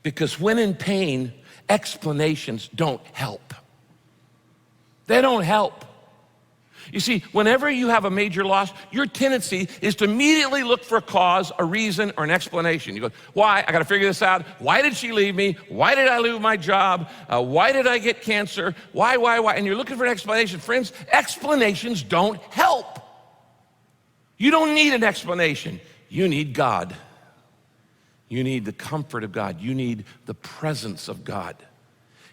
Because when in pain, explanations don't help. They don't help. You see, whenever you have a major loss, your tendency is to immediately look for a cause, a reason, or an explanation. You go, why? I gotta figure this out. Why did she leave me? Why did I lose my job? Why did I get cancer? Why? And you're looking for an explanation. Friends, explanations don't help. You don't need an explanation. You need God. You need the comfort of God. You need the presence of God.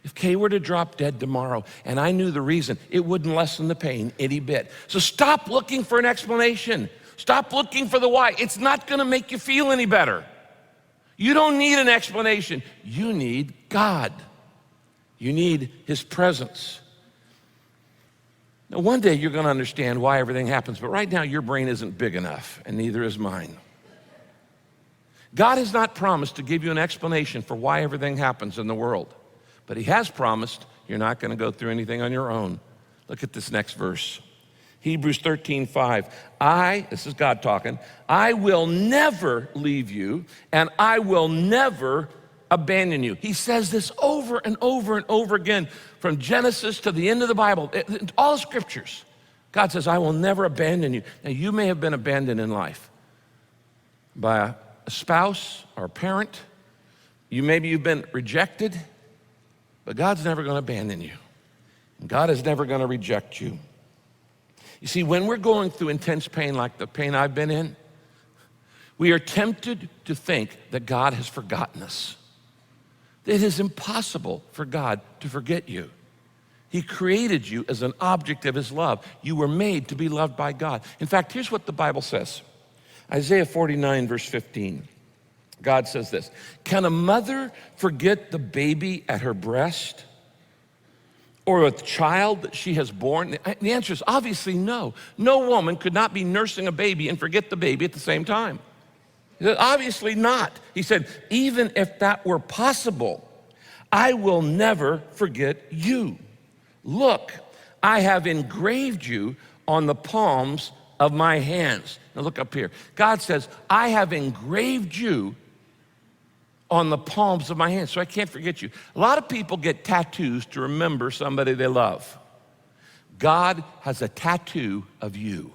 If Kay were to drop dead tomorrow and I knew the reason, it wouldn't lessen the pain any bit. So stop looking for an explanation. Stop looking for the why. It's not gonna make you feel any better. You don't need an explanation. You need God. You need His presence. Now, one day you're gonna understand why everything happens, but right now your brain isn't big enough, and neither is mine. God has not promised to give you an explanation for why everything happens in the world. But He has promised you're not going to go through anything on your own. Look at this next verse. Hebrews 13:5. This is God talking, I will never leave you and I will never abandon you. He says this over and over and over again from Genesis to the end of the Bible, all the scriptures. God says, I will never abandon you. Now, you may have been abandoned in life by a spouse or a parent. Maybe you've been rejected. But God's never going to abandon you. And God is never going to reject you. You see, when we're going through intense pain like the pain I've been in, we are tempted to think that God has forgotten us. It is impossible for God to forget you. He created you as an object of His love. You were made to be loved by God. In fact, here's what the Bible says. Isaiah 49, verse 15. God says this, can a mother forget the baby at her breast or a child that she has born? The answer is obviously no. No woman could not be nursing a baby and forget the baby at the same time. He said, obviously not. He said, even if that were possible, I will never forget you. Look, I have engraved you on the palms of my hands. Now look up here. God says, I have engraved you on the palms of my hands, so I can't forget you. A lot of people get tattoos to remember somebody they love. God has a tattoo of you.